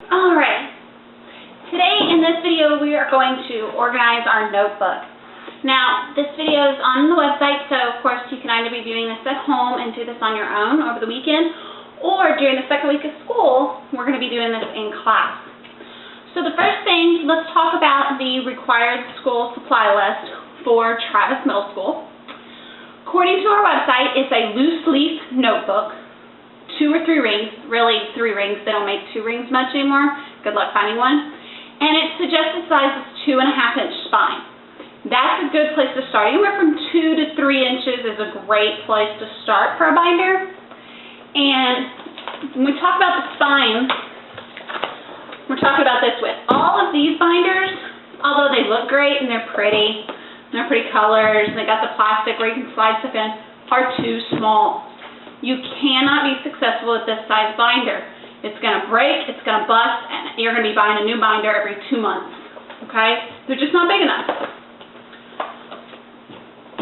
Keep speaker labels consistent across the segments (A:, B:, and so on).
A: Alright, today in this video we are going to organize our notebook. Now, this video is on the website, so of course you can either be doing this at home and do this on your own over the weekend, or during the second week of school, we're going to be doing this in class. So the first thing, let's talk about the required school supply list for Travis Middle School. According to our website, it's a loose leaf notebook, 2 or 3 rings, really 3 rings, they don't make 2 rings much anymore, good luck finding one, and its suggested size is 2.5-inch spine. That's a good place to start. Anywhere from 2 to 3 inches is a great place to start for a binder. And when we talk about the spine, we're talking about this with all of these binders, although they look great and they're pretty colors, and they got the plastic where you can slide stuff in, are too small. You cannot be successful with this size binder. It's going to break, it's going to bust, and you're going to be buying a new binder every 2 months. Okay? They're just not big enough.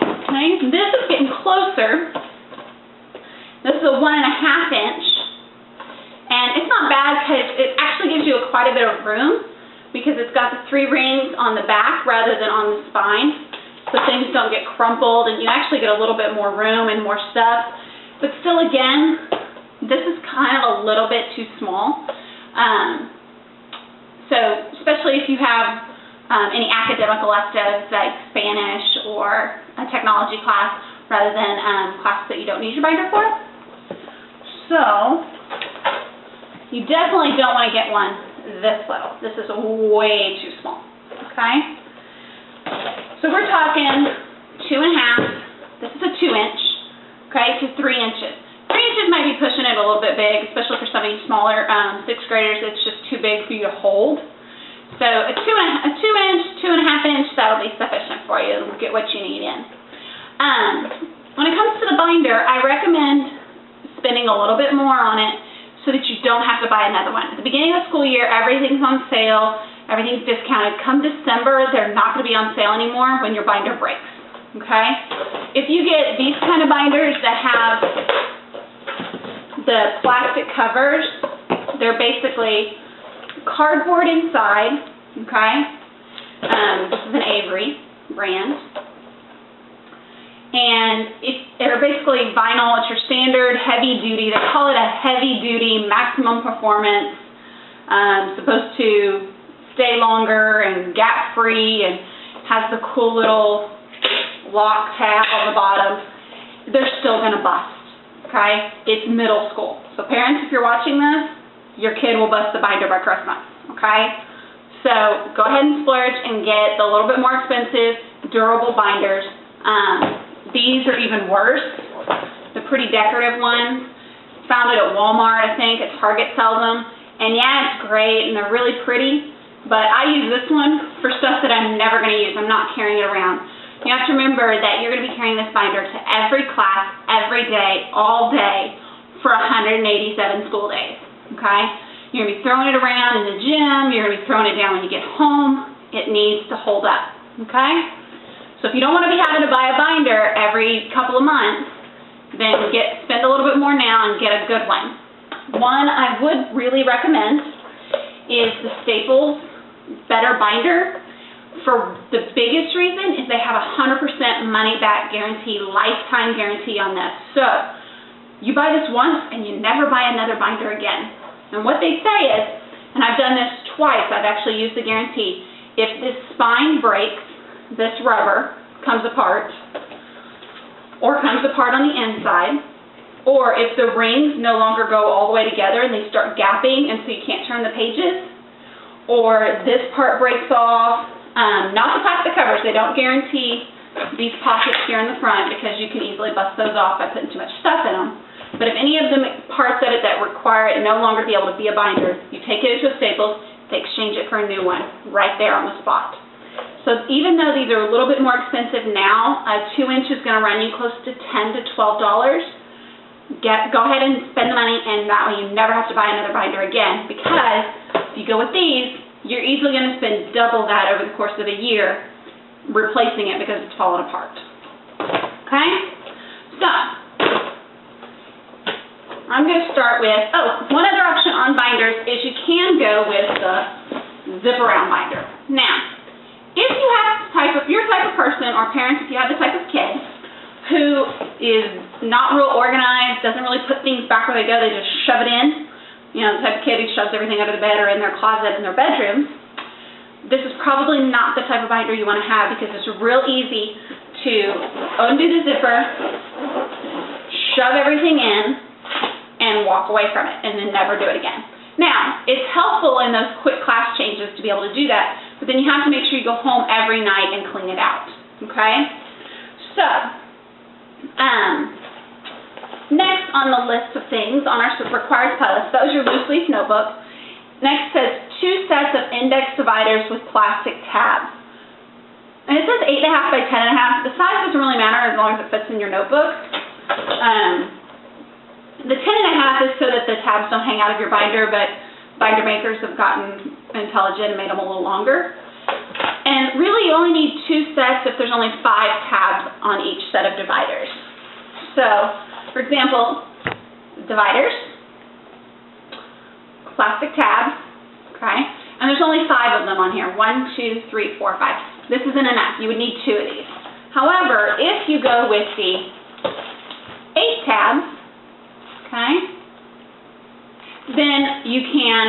A: Okay? This is getting closer. This is a 1.5-inch. And it's not bad because it actually gives you quite a bit of room because it's got the 3 rings on the back rather than on the spine. So things don't get crumpled, and you actually get a little bit more room and more stuff. But still, again, this is kind of a little bit too small. So especially if you have any academic electives like Spanish or a technology class rather than classes that you don't need your binder for. So you definitely don't want to get one this little. This is way too small. Okay? So we're talking 2.5. This is a 2-inch. Okay, to 3 inches. 3 inches might be pushing it a little bit big, especially for some of you smaller 6th graders. It's just too big for you to hold. So a 2-inch, 2.5-inch, that'll be sufficient for you. It'll get what you need in. When it comes to the binder, I recommend spending a little bit more on it so that you don't have to buy another one. At the beginning of the school year, everything's on sale, everything's discounted. Come December, they're not going to be on sale anymore when your binder breaks. Okay? If you get these kind of binders that have the plastic covers, they're basically cardboard inside, okay? This is an Avery brand. And they're basically vinyl. It's your standard heavy duty. They call it a heavy duty maximum performance. Supposed to stay longer and gap free and has the cool little lock tab on the bottom. They're still going to bust, okay? It's middle school. So parents, if you're watching this, your kid will bust the binder by Christmas, okay? So go ahead and splurge and get the little bit more expensive, durable binders. These are even worse. The pretty decorative ones. Found it at Walmart, I think. At Target sells them. And yeah, it's great, and they're really pretty. But I use this one for stuff that I'm never going to use. I'm not carrying it around. You have to remember that you're going to be carrying this binder to every class, every day, all day, for 187 school days, okay? You're going to be throwing it around in the gym, you're going to be throwing it down when you get home. It needs to hold up, okay? So if you don't want to be having to buy a binder every couple of months, then spend a little bit more now and get a good one. One I would really recommend is the Staples Better Binder. For the biggest reason is they have a 100% money-back guarantee, lifetime guarantee on this. So you buy this once and you never buy another binder again. And what they say is, and I've done this twice, I've actually used the guarantee, if this spine breaks, this rubber comes apart, or comes apart on the inside, or if the rings no longer go all the way together and they start gapping and so you can't turn the pages, or this part breaks off, not the plastic covers, they don't guarantee these pockets here in the front because you can easily bust those off by putting too much stuff in them. But if any of the parts of it that require it no longer be able to be a binder, you take it into a Staples, they exchange it for a new one right there on the spot. So even though these are a little bit more expensive now, a 2-inch is going to run you close to $10 to $12. Go ahead and spend the money, and that way you never have to buy another binder again, because if you go with these, you're easily going to spend double that over the course of a year replacing it because it's fallen apart. Okay? So, I'm going to start with, one other option on binders is you can go with the zip around binder. Now, if you have you're the type of person, or parents if you have the type of kid who is not real organized, doesn't really put things back where they go, they just shove it in, you know, the type of kid who shoves everything under the bed or in their closet in their bedroom, this is probably not the type of binder you want to have, because it's real easy to undo the zipper, shove everything in, and walk away from it, and then never do it again. Now, it's helpful in those quick class changes to be able to do that, but then you have to make sure you go home every night and clean it out, okay? So, next on the list of things on our required playlist, that was your loose leaf notebook. Next says 2 sets of index dividers with plastic tabs. And it says 8.5 by 10.5. The size doesn't really matter as long as it fits in your notebook. The 10.5 is so that the tabs don't hang out of your binder, but binder makers have gotten intelligent and made them a little longer. And really you only need 2 sets if there's only 5 tabs on each set of dividers. So, for example, dividers, plastic tabs, okay? And there's only 5 of them on here. 1, 2, 3, 4, 5. This isn't enough. You would need 2 of these. However, if you go with the 8 tabs, okay, then you can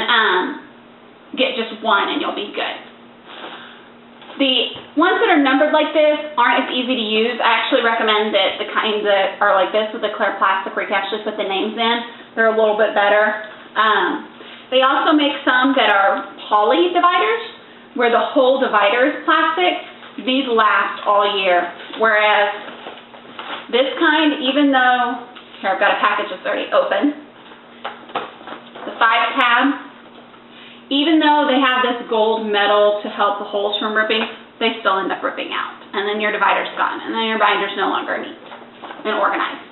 A: get just 1 and you'll be good. The ones that are numbered like this aren't as easy to use. I actually recommend that the kinds that are like this with the clear plastic where you can actually put the names in. They're a little bit better. They also make some that are poly dividers, where the whole divider is plastic. These last all year, whereas this kind, even though, here I've got a package that's already open, the 5 tab, even though they have this gold metal to help the holes from ripping, they still end up ripping out. And then your divider's gone, and then your binder's no longer neat and organized.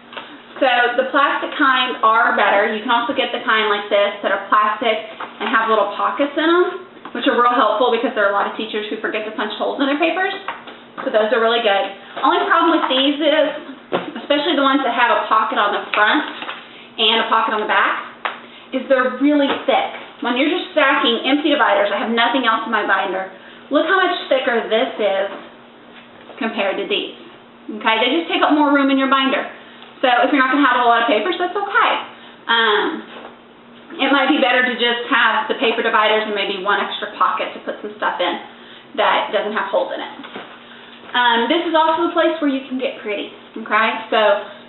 A: So the plastic kind are better. You can also get the kind like this that are plastic and have little pockets in them, which are real helpful because there are a lot of teachers who forget to punch holes in their papers. So those are really good. Only problem with these is, especially the ones that have a pocket on the front and a pocket on the back, is they're really thick. When you're just stacking empty dividers, I have nothing else in my binder, look how much thicker this is compared to these. Okay, they just take up more room in your binder. So if you're not going to have a lot of papers, that's okay. It might be better to just have the paper dividers and maybe 1 extra pocket to put some stuff in that doesn't have holes in it. This is also a place where you can get pretty, okay? So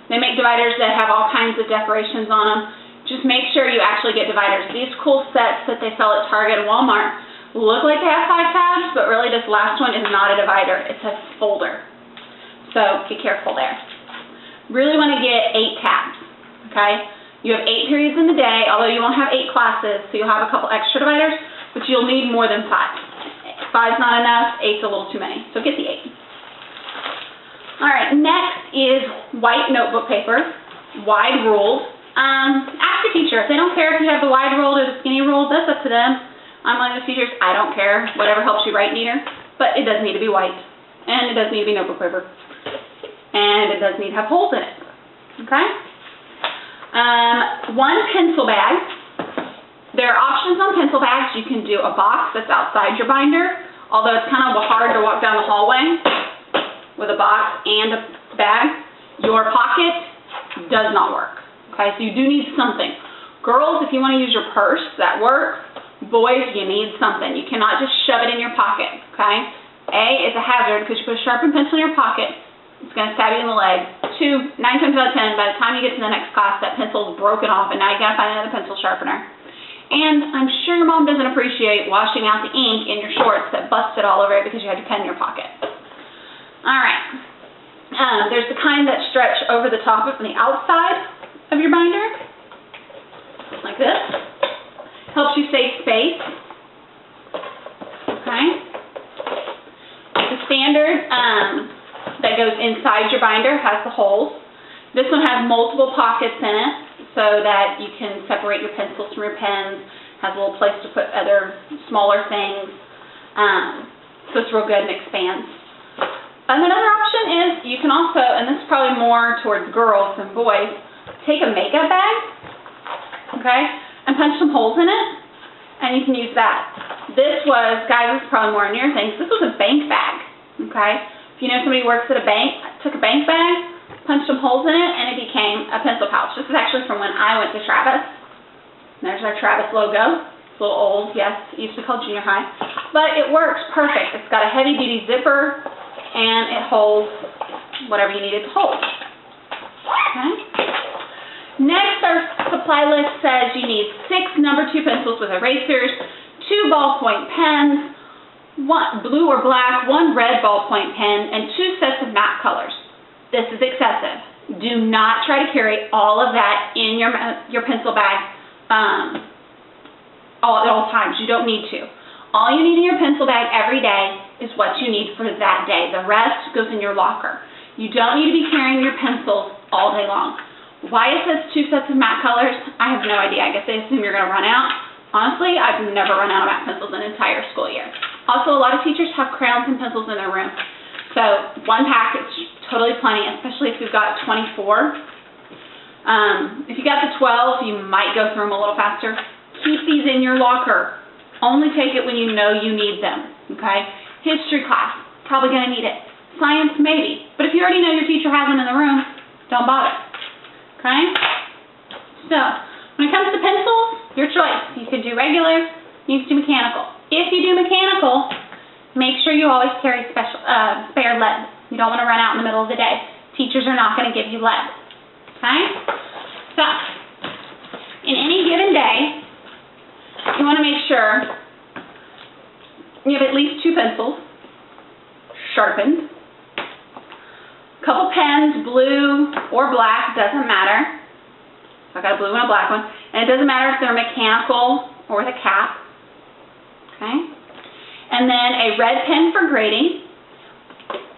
A: they make dividers that have all kinds of decorations on them. Just make sure you actually get dividers. These cool sets that they sell at Target and Walmart look like they have 5 tabs, but really this last one is not a divider. It's a folder. So be careful there. Really want to get 8 tabs, okay? You have 8 periods in the day, although you won't have 8 classes, so you'll have a couple extra dividers, but you'll need more than 5. 5's not enough, 8's a little too many, so get the 8. All right, next is white notebook paper, wide ruled. Ask your teacher. If they don't care if you have the wide ruled or the skinny ruled, that's up to them. I'm one of those teachers, I don't care, whatever helps you write neater, but it does need to be white, and it does need to be notebook paper, and it does need to have holes in it, okay? 1 pencil bag. There are options on pencil bags. You can do a box that's outside your binder, although it's kind of hard to walk down the hallway with a box and a bag. Your pocket does not work, okay? So you do need something. Girls, if you want to use your purse, that works. Boys, you need something. You cannot just shove it in your pocket, okay? A, it's a hazard because you put a sharpened pencil in your pocket, it's going to stab you in the leg. 2, 9 times out of 10, by the time you get to the next class, that pencil's broken off, and now you got to find another pencil sharpener. And I'm sure your mom doesn't appreciate washing out the ink in your shorts that busted all over it because you had your pen in your pocket. All right. There's the kind that stretch over the top of the outside of your binder, like this. Helps you save space. Okay. The standard that goes inside your binder has the holes. This one has multiple pockets in it so that you can separate your pencils from your pens, has a little place to put other smaller things, so it's real good and expands. And another option is you can also, and this is probably more towards girls than boys, take a makeup bag okay, and punch some holes in it, and you can use that. This was, guys, this is probably more in your things, this was a bank bag, okay? If you know somebody who works at a bank, took a bank bag, punched some holes in it, and it became a pencil pouch. This is actually from when I went to Travis. There's our Travis logo. It's a little old, yes, it used to be called junior high, but it works perfect. It's got a heavy-duty zipper, and it holds whatever you need it to hold. Okay. Next, our supply list says you need 6 number 2 pencils with erasers, 2 ballpoint pens, 1 blue or black, 1 red ballpoint pen, and 2 sets of matte colors. This is excessive. Do not try to carry all of that in your pencil bag at all times. You don't need to. All you need in your pencil bag every day is what you need for that day. The rest goes in your locker. You don't need to be carrying your pencils all day long. Why it says 2 sets of matte colors, I have no idea. I guess they assume you're going to run out. Honestly, I've never run out of matte pencils in an entire school year. Also, a lot of teachers have crayons and pencils in their room. So 1 pack is totally plenty, especially if you've got 24. If you got the 12, you might go through them a little faster. Keep these in your locker. Only take it when you know you need them, okay? History class, probably going to need it. Science, maybe. But if you already know your teacher has them in the room, don't bother. Okay? So, when it comes to pencils, your choice. You could do regular, you could do mechanical. If you do mechanical, make sure you always carry spare lead. You don't want to run out in the middle of the day. Teachers are not going to give you lead. Okay? So, in any given day, you want to make sure you have at least 2 pencils, sharpened, a couple pens, blue or black, doesn't matter. So I got a blue and a black one. And it doesn't matter if they're mechanical or with a cap. Okay? And then a red pen for grading.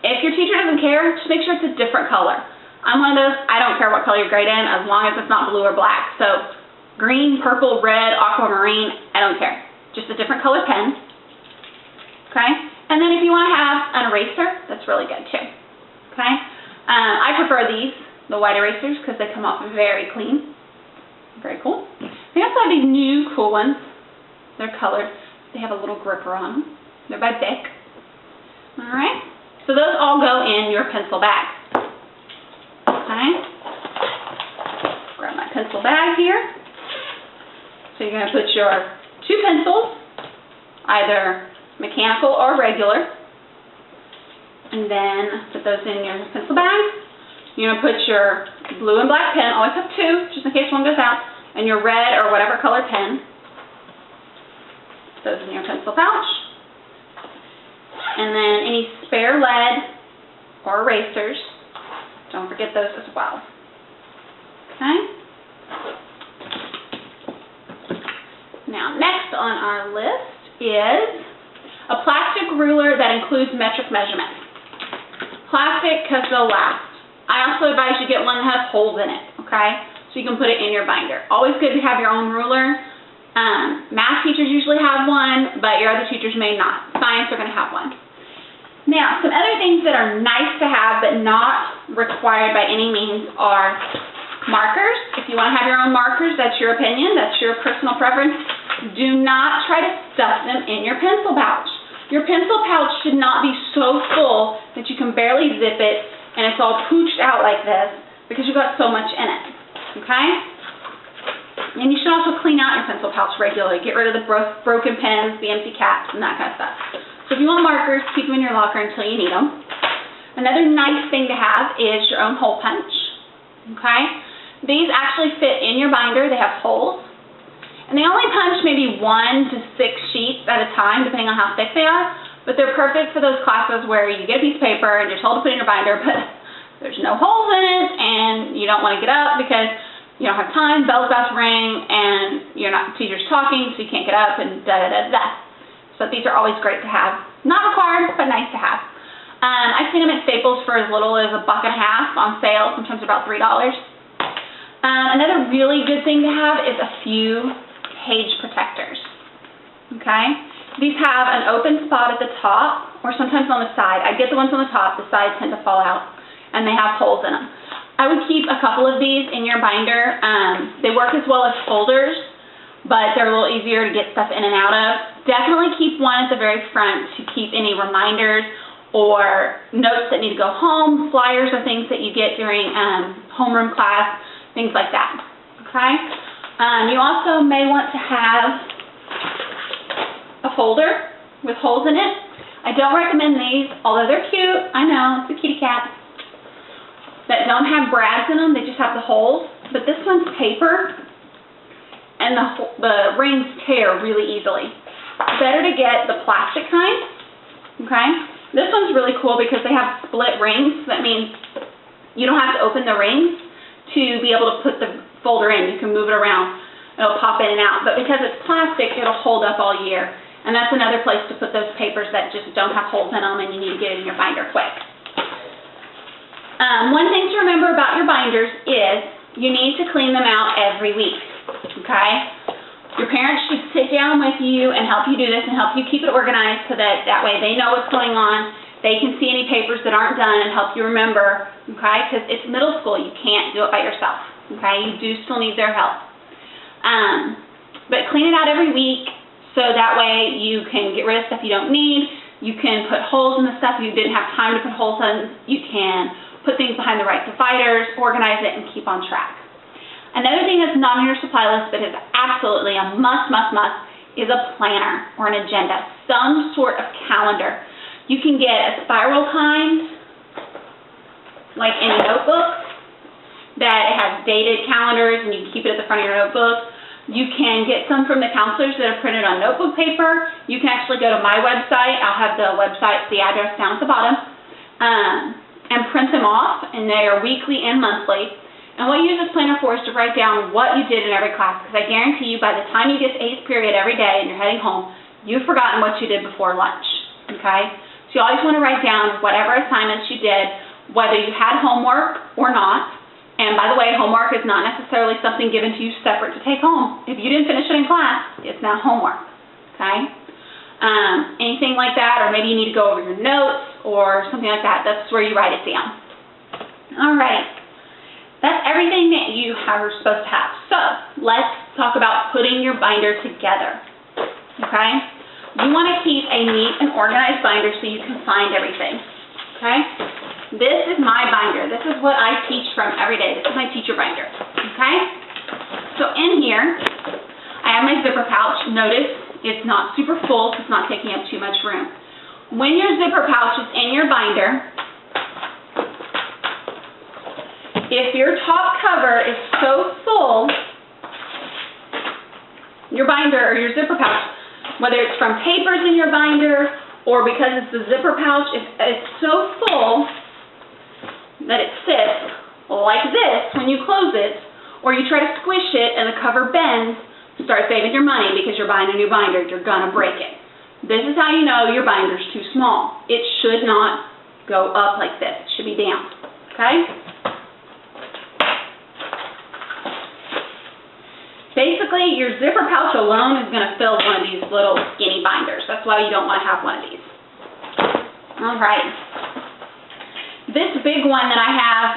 A: If your teacher doesn't care, just make sure it's a different color. I'm one of those, I don't care what color you grade in as long as it's not blue or black. So green, purple, red, aquamarine, I don't care. Just a different color pen. Okay? And then if you want to have an eraser, that's really good too. Okay? I prefer these, the white erasers, because they come off very clean. Very cool. They also have these new cool ones. They're colored. They have a little gripper on them. They're by Bic. Alright? So those all go in your pencil bag. Okay? Grab my pencil bag here. So you're going to put your 2 pencils, either mechanical or regular, and then put those in your pencil bag. You're going to put your blue and black pen, always have 2, just in case one goes out, and your red or whatever color pen. Put those in your pencil pouch. And then any spare lead or erasers, don't forget those as well. Okay? Now, next on our list is a plastic ruler that includes metric measurements. Plastic, because they'll last. I also advise you get one that has holes in it, okay? So you can put it in your binder. Always good to have your own ruler. Math teachers usually have one, but your other teachers may not. Science are going to have one. Now, some other things that are nice to have but not required by any means are markers. If you want to have your own markers, that's your opinion, that's your personal preference. Do not try to stuff them in your pencil pouch. Your pencil pouch should not be so full that you can barely zip it and it's all pooched out like this because you've got so much in it. Okay? And you should also clean out your pencil pouch regularly. Get rid of the broken pens, the empty caps, and that kind of stuff. So if you want markers, keep them in your locker until you need them. Another nice thing to have is your own hole punch. Okay? These actually fit in your binder. They have holes. And they only punch maybe 1 to 6 sheets at a time, depending on how thick they are. But they're perfect for those classes where you get a piece of paper and you're told to put it in your binder, but there's no holes in it, and you don't want to get up because you don't have time, bell's about to ring, and teacher's talking, so you can't get up, and da-da-da-da. So these are always great to have. Not required, but nice to have. I've seen them at Staples for as little as $1.50 on sale, sometimes about $3. Another really good thing to have is a few page protectors. Okay? These have an open spot at the top, or sometimes on the side. I get the ones on the top, the sides tend to fall out, and they have holes in them. I would keep a couple of these in your binder. They work as well as folders, but they're a little easier to get stuff in and out of. Definitely keep one at the very front to keep any reminders or notes that need to go home, flyers or things that you get during homeroom class, things like that. Okay? You also may want to have a folder with holes in it. I don't recommend these, although they're cute. I know, it's a kitty cat. That don't have brads in them, they just have the holes. But this one's paper, and the rings tear really easily. Better to get the plastic kind, okay? This one's really cool because they have split rings. That means you don't have to open the rings to be able to put the folder in. You can move it around. It'll pop in and out. But because it's plastic, it'll hold up all year. And that's another place to put those papers that just don't have holes in them and you need to get it in your binder quick. One thing to remember about your binders is you need to clean them out every week, okay? Your parents should sit down with you and help you do this and help you keep it organized so that way they know what's going on. They can see any papers that aren't done and help you remember, okay? Because it's middle school. You can't do it by yourself, okay? You do still need their help. But clean it out every week so that way you can get rid of stuff you don't need. You can put holes in the stuff you didn't have time to put holes in. You can put things behind the right dividers, organize it, and keep on track. Another thing that's not on your supply list but is absolutely a must is a planner or an agenda, some sort of calendar. You can get a spiral kind, like in a notebook, that has dated calendars and you can keep it at the front of your notebook. You can get some from the counselors that are printed on notebook paper. You can actually go to my website. I'll have the address down at the bottom. And print them off, and they are weekly and monthly. And what you use this planner for is to write down what you did in every class, because I guarantee you by the time you get to 8th period every day and you're heading home, you've forgotten what you did before lunch, okay? So you always want to write down whatever assignments you did, whether you had homework or not. And by the way, homework is not necessarily something given to you separate to take home. If you didn't finish it in class, it's now homework, okay? Anything like that, or maybe you need to go over your notes or something like that, that's where you write it down. All right, that's everything that you are supposed to have. So let's talk about putting your binder together, okay? You want to keep a neat and organized binder so you can find everything, okay? This is my binder. This is what I teach from every day. This is my teacher binder, okay? So in here, I have my zipper pouch. Notice it's not super full, so it's not taking up too much room. When your zipper pouch is in your binder, if your top cover is so full, your binder or your zipper pouch, whether it's from papers in your binder or because it's the zipper pouch, it's so full that it sits like this when you close it, or you try to squish it and the cover bends, start saving your money because you're buying a new binder. You're going to break it. This is how you know your binder's too small. It should not go up like this. It should be down. Okay? Basically, your zipper pouch alone is going to fill one of these little skinny binders. That's why you don't want to have one of these. All right. This big one that I have,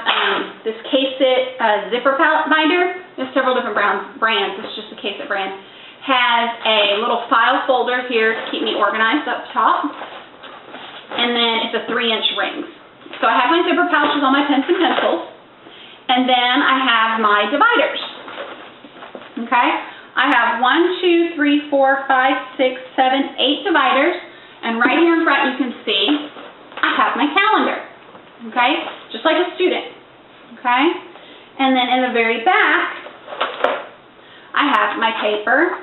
A: this K-Sit zipper pouch binder, there's several different brands, it's just a K-Sit brand, has a little file folder here to keep me organized up top, and then it's a 3-inch ring. So I have my zipper pouches on my pens and pencils, and then I have my dividers, okay? I have 1, 2, 3, 4, 5, 6, 7, 8 dividers, and right here in front you can see I have my calendar. Okay, just like a student, okay? And then in the very back, I have my paper,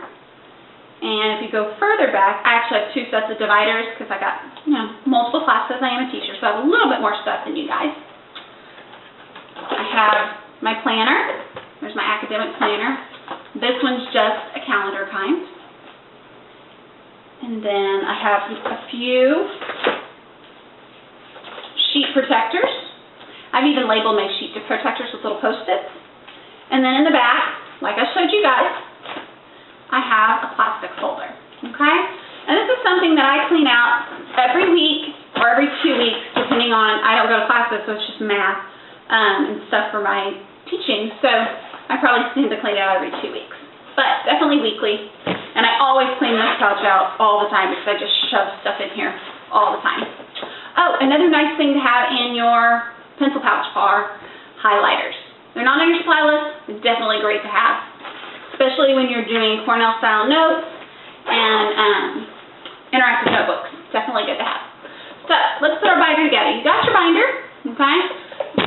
A: and if you go further back, I actually have 2 sets of dividers because I got, multiple classes. I am a teacher, so I have a little bit more stuff than you guys. I have my planner. There's my academic planner. This one's just a calendar kind. And then I have a few sheet protectors. I've even labeled my sheet protectors with little Post-its. And then in the back, like I showed you guys, I have a plastic folder, okay? And this is something that I clean out every week or every 2 weeks, depending on, I don't go to classes, so it's just math. and stuff for my teaching, so I probably tend to clean it out every 2 weeks. But definitely weekly, and I always clean this pouch out all the time because I just shove stuff in here all the time. Oh, another nice thing to have in your pencil pouch are highlighters. They're not on your supply list, but definitely great to have, especially when you're doing Cornell-style notes and interactive notebooks. Definitely good to have. So, let's put our binder together. You got your binder, okay?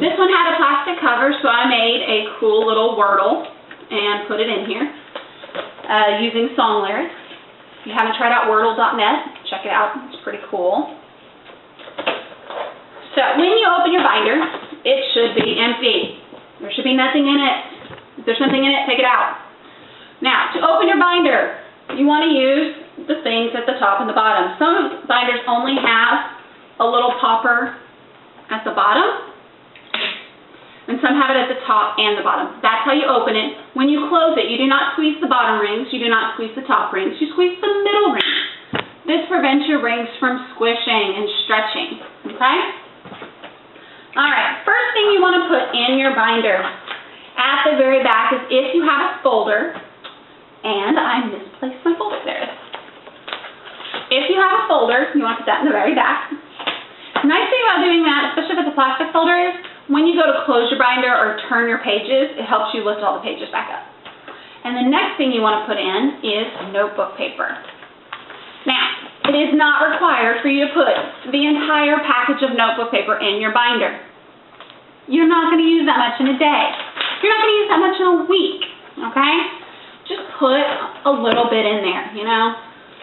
A: This one had a plastic cover, so I made a cool little Wordle and put it in here using song lyrics. If you haven't tried out Wordle.net, check it out. It's pretty cool. So, when you open your binder, it should be empty. There should be nothing in it. If there's something in it, take it out. Now, to open your binder, you want to use the things at the top and the bottom. Some binders only have a little popper at the bottom, and some have it at the top and the bottom. That's how you open it. When you close it, you do not squeeze the bottom rings, you do not squeeze the top rings, you squeeze the middle rings. This prevents your rings from squishing and stretching, okay? Alright, first thing you want to put in your binder at the very back is if you have a folder, and I misplaced my folder, there it is. If you have a folder, you want to put that in the very back. The nice thing about doing that, especially with the plastic folder, is when you go to close your binder or turn your pages, it helps you lift all the pages back up. And the next thing you want to put in is notebook paper. Now, it is not required for you to put the entire package of notebook paper in your binder. You're not going to use that much in a day. You're not going to use that much in a week, okay? Just put a little bit in there, you know?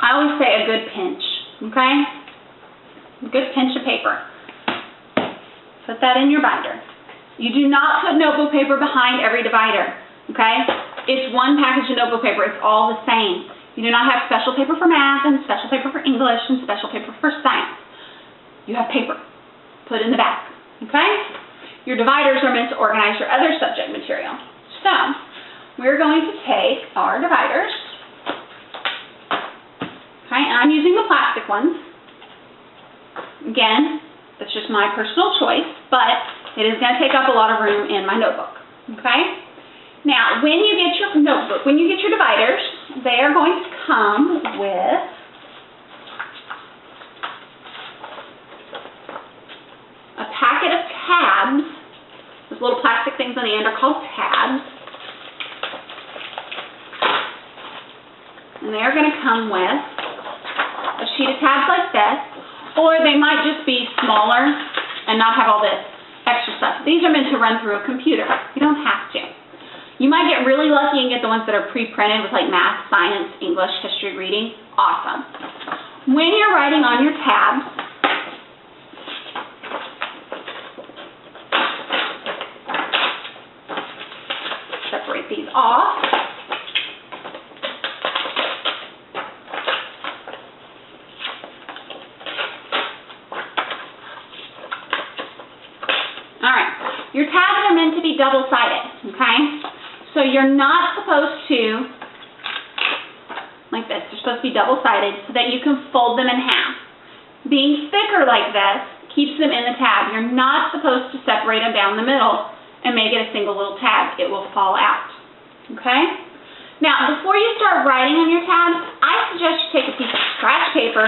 A: I always say a good pinch, okay? A good pinch of paper. Put that in your binder. You do not put notebook paper behind every divider, okay? It's one package of notebook paper. It's all the same. You do not have special paper for math and special paper for English and special paper for science. You have paper. Put it in the back, okay? Your dividers are meant to organize your other subject material. So, we're going to take our dividers, okay, and I'm using the plastic ones. Again, it's just my personal choice, but it is going to take up a lot of room in my notebook, okay? Now, when you get your notebook, when you get your dividers, they are going to come with a packet of tabs. Those little plastic things on the end are called tabs. And they're going to come with a sheet of tabs like this, or they might just be smaller and not have all this extra stuff. These are meant to run through a computer. You don't have to. You might get really lucky and get the ones that are pre-printed with like math, science, English, history, reading. Awesome. When you're writing on your tabs, separate these off. Alright, your tabs are meant to be double-sided, okay? So you're not supposed to, like this, they're supposed to be double-sided so that you can fold them in half. Being thicker like this keeps them in the tab. You're not supposed to separate them down the middle and make it a single little tab. It will fall out, okay? Now, before you start writing on your tabs, I suggest you take a piece of scratch paper,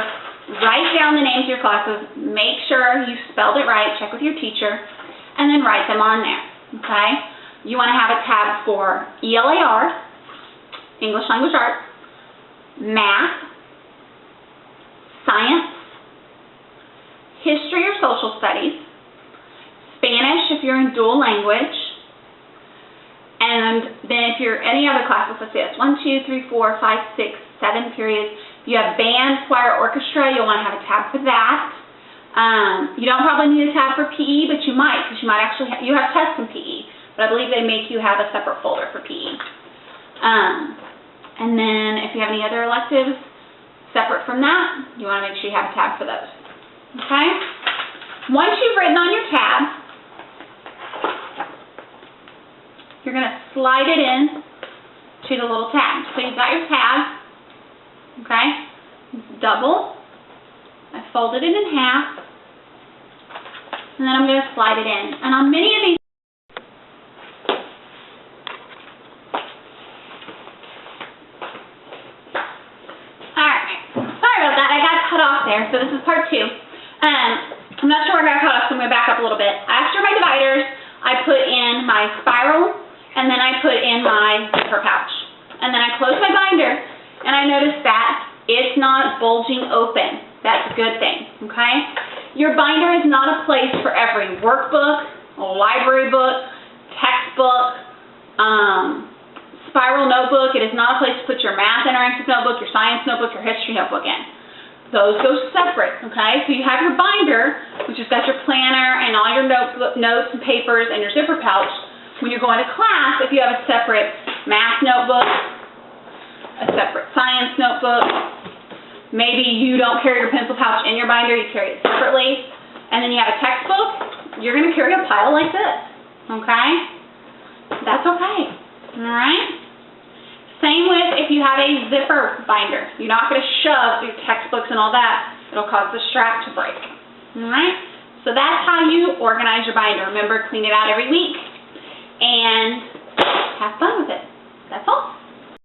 A: write down the names of your classes, make sure you spelled it right, check with your teacher, and then write them on there, okay? You want to have a tab for ELAR, English Language Arts, Math, Science, History or Social Studies, Spanish if you're in dual language, and then if you're any other classes, let's say it's 1, 2, 3, 4, 5, 6, 7 periods. If you have band, choir, orchestra, you'll want to have a tab for that. You don't probably need a tab for PE, but you might, because you might actually you have tests in PE. But I believe they make you have a separate folder for PE. And then if you have any other electives separate from that, you want to make sure you have a tab for those. Okay? Once you've written on your tab, you're going to slide it in to the little tab. So you've got your tab, okay? It's double. I folded it in half, and then I'm going to slide it in. And on many of these stop there. So this is part 2. I'm not sure where I got cut off, so I'm going to back up a little bit. After my dividers, I put in my spiral, and then I put in my zipper pouch. And then I close my binder, and I notice that it's not bulging open. That's a good thing, okay? Your binder is not a place for every workbook, library book, textbook, spiral notebook. It is not a place to put your math interactive notebook, your science notebook, your history notebook in. Those go separate, okay? So you have your binder, which has got your planner and all your notes and papers and your zipper pouch. When you're going to class, if you have a separate math notebook, a separate science notebook, maybe you don't carry your pencil pouch in your binder, you carry it separately, and then you have a textbook, you're going to carry a pile like this, okay? That's okay, all right? Same with if you have a zipper binder. You're not going to shove your textbooks and all that. It'll cause the strap to break. All right? So that's how you organize your binder. Remember, clean it out every week and have fun.